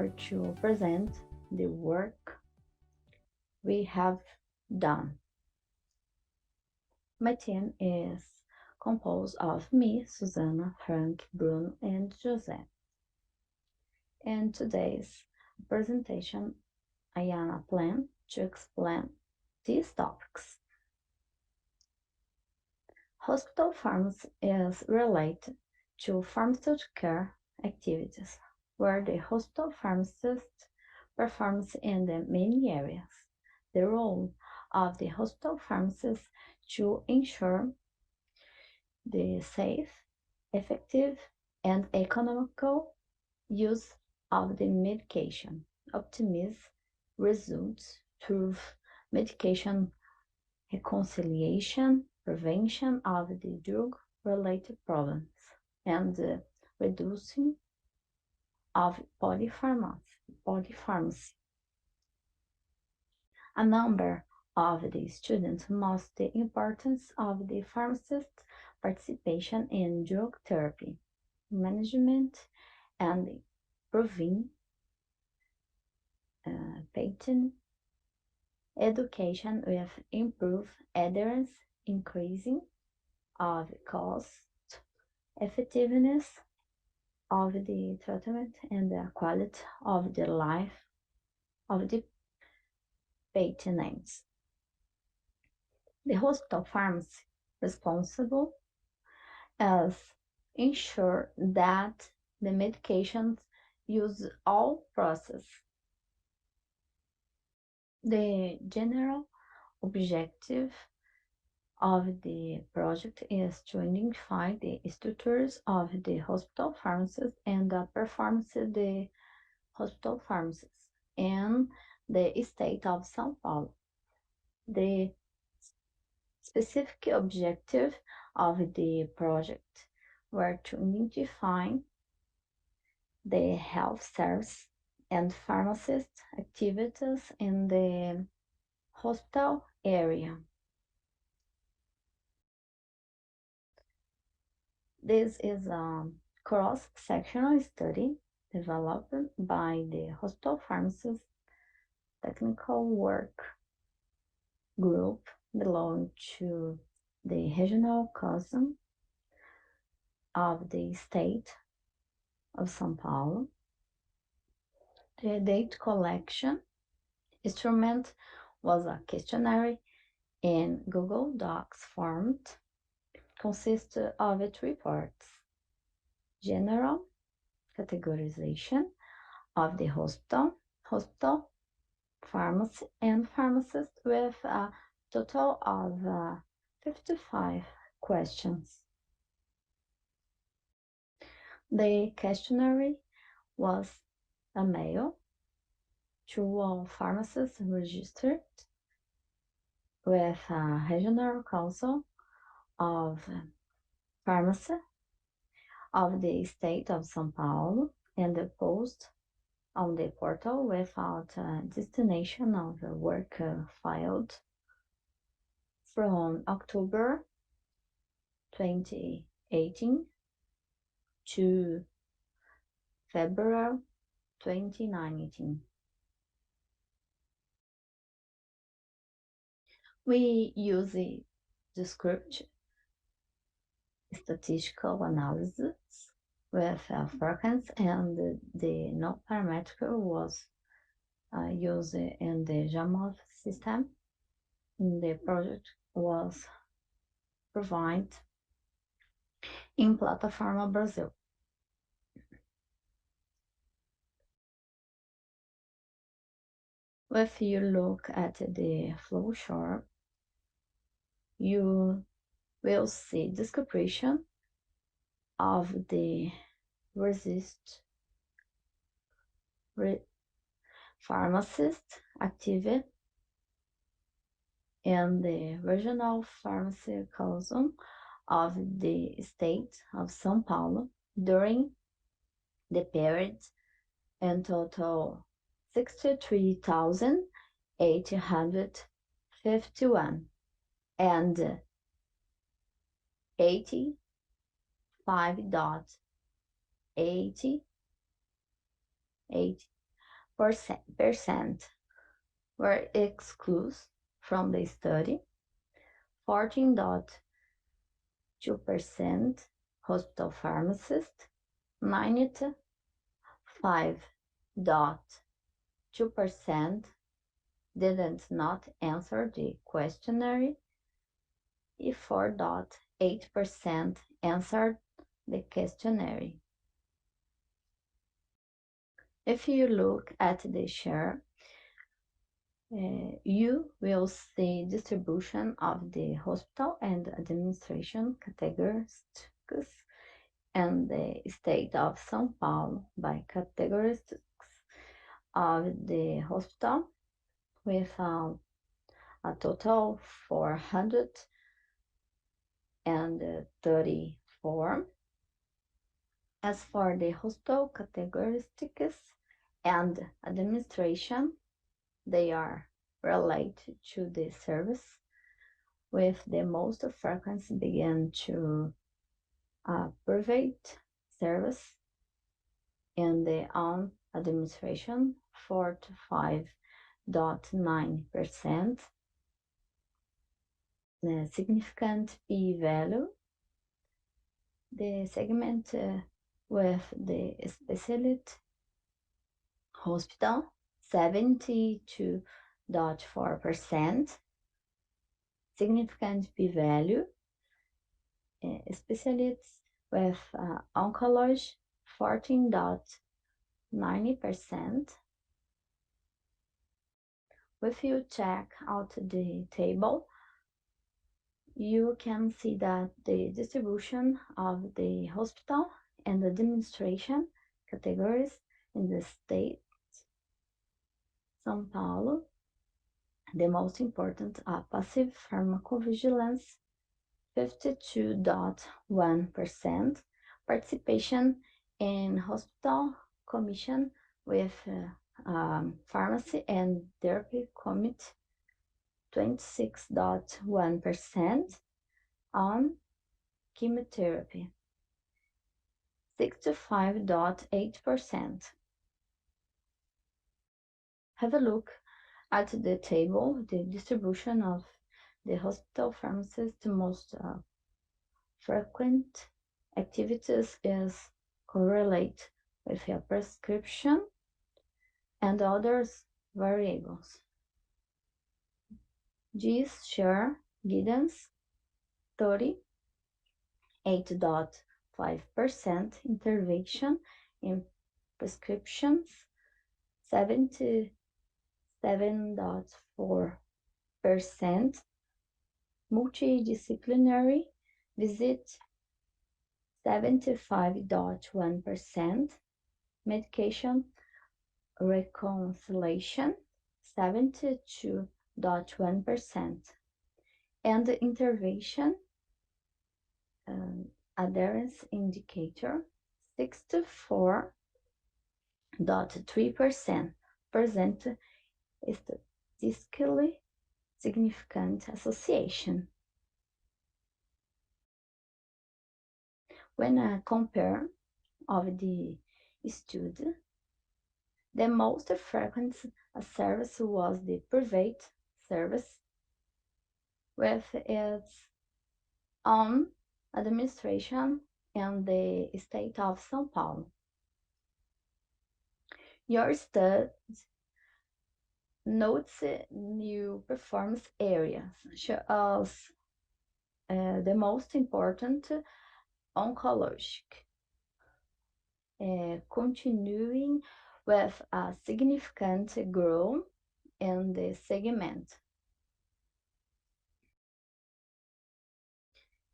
here to present the work we have done. My team is composed of me, Susanna, Frank, Bruno, and Jose. In today's presentation, I plan to explain these topics. Hospital pharmacy is related to pharmaceutical care activities, where the hospital pharmacist performs in the many areas. The role of the hospital pharmacist to ensure the safe, effective, and economical use of the medication, optimize results through medication reconciliation, prevention of the drug-related problems, and the reducing of polypharmacy. A number of the students most the importance of the pharmacist's participation in drug therapy, management, and proving patent education with improved adherence, increasing of cost, effectiveness of the treatment, and the quality of the life of the patients. The hospital pharmacy responsible as ensure that the medications use all process. The general objective of the project is to identify the structures of the hospital pharmacies and the performance of the hospital pharmacies in the state of São Paulo. The specific objective of the project were to identify the health service and pharmacist activities in the hospital area. This is a cross-sectional study developed by the Hospital Pharmacist Technical Work Group belonging to the Regional Council of the State of São Paulo. The data collection instrument was a questionnaire in Google Docs format, consists of 3 parts: general categorization of the hospital, pharmacy, and pharmacist, with a total of 55 questions. The questionnaire was a mail to all pharmacists registered with a regional council of pharmacy of the state of São Paulo, and the post on the portal without destination of the work filed from October 2018 to February 2019. We use the descriptive statistical analysis with frequency, and the non-parametric was used in the JAMOV system. The project was provided in Plataforma Brazil. If you look at the flow chart, you will see description of the pharmacist active in the regional pharmacy council of the state of São Paulo during the period, in total 63,851 and 85.88 were excluded from the study, 14.2% hospital pharmacists, 95.2% didn't not answer the questionnaire, and 4.8% answered the questionnaire. If you look at the share, you will see distribution of the hospital and administration characteristics and the state of São Paulo by characteristics of the hospital with a total 434. As for the hospital characteristics and administration, they are related to the service, with the most frequency being to private service and the own administration, 45.9%. The significant p-value, the segment with the specialty hospital, 72.4%. Significant p-value, specialists with oncology, 14.90%. If you check out the table, you can see that the distribution of the hospital and the administration categories in the state, São Paulo, the most important are passive pharmacovigilance, 52.1%, participation in hospital commission with pharmacy and therapy committee, 26.1%, on chemotherapy, 65.8%. Have a look at the table, the distribution of the hospital pharmacist. Most frequent activities is correlate with your prescription and others variables. These share guidance, 38.5%, intervention in prescriptions, 77.4%, multidisciplinary visit, 75.1%, medication reconciliation, 72.1%, and the intervention adherence indicator, 64.3%, present a statistically significant association. When I compare of the study, the most frequent service was the private service with its own administration in the state of São Paulo. Your study notes new performance areas, such as the most important oncologic, continuing with a significant growth in the segment.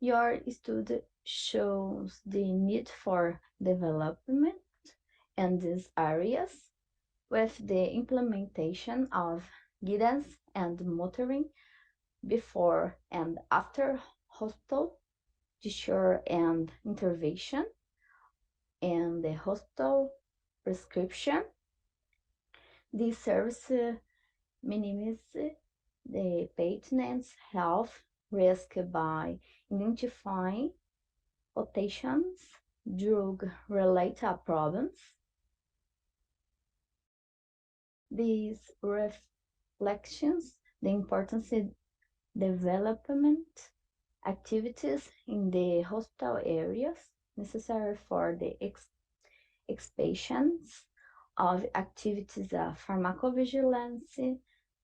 Your study shows the need for development in these areas with the implementation of guidance and monitoring before and after hospital discharge and intervention, and the hospital prescription. This service minimizes the patient's health risk by identifying potential drug-related problems, These reflections the importance of development activities in the hospital areas necessary for the expansions of activities of pharmacovigilance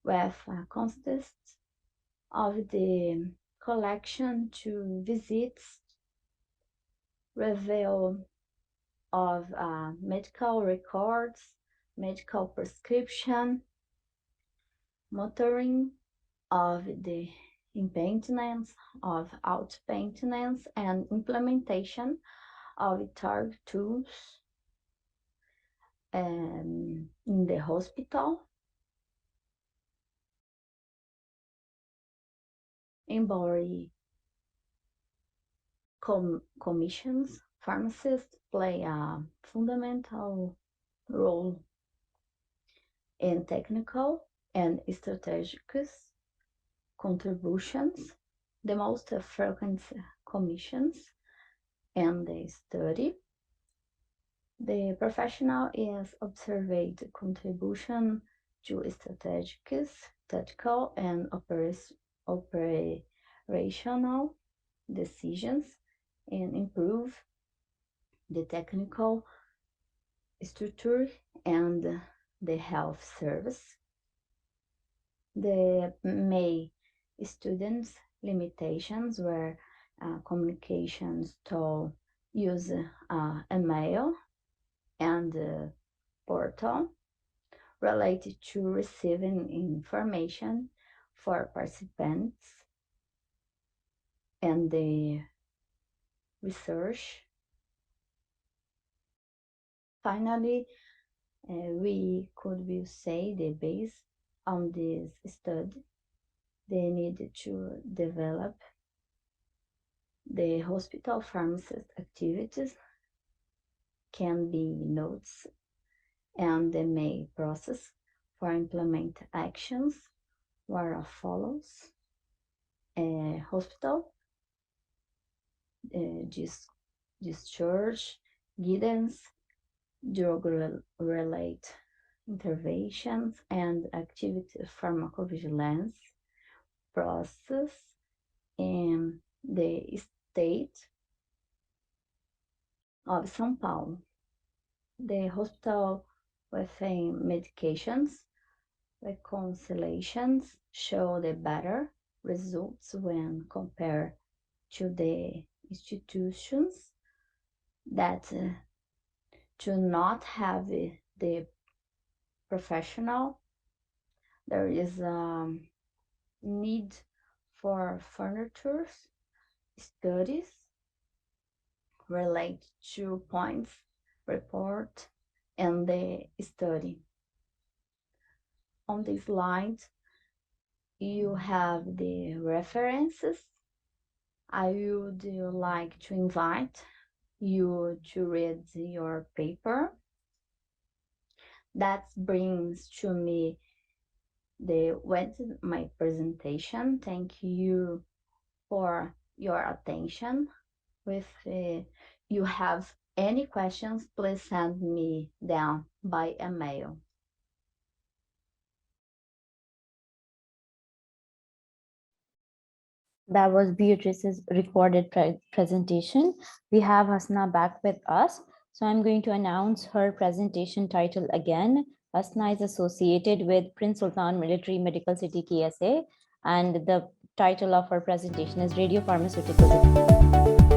with a consist of the collection to visits, review of medical records, medical prescription, monitoring of the maintenance of out-maintenance and implementation of target tools in the hospital. Embody commissions, pharmacists play a fundamental role in technical and strategic contributions. The most frequent commissions in the study. The professional is observed contribution to strategic, tactical, and operational decisions and improve the technical structure and the health service. The May students' limitations were communications to use email and portal related to receiving information for participants and the research. Finally, we could say that based on this study, they need to develop the hospital pharmacist activities can be notes and the main process for implement actions where follows a hospital discharge guidance drug-related interventions and activity pharmacovigilance process in the state of São Paulo. The hospital within medications reconciliations show the better results when compared to the institutions that do not have the professional. There is a need for furniture studies related to points report and the study. On this slide, you have the references. I would like to invite you to read your paper. That brings to me the end of my presentation. Thank you for your attention. If you have any questions, please send me down by email. That was Beatrice's recorded presentation. We have Hasna back with us. So I'm going to announce her presentation title again. Hasna is associated with Prince Sultan Military Medical City KSA, and the title of her presentation is Radiopharmaceuticals.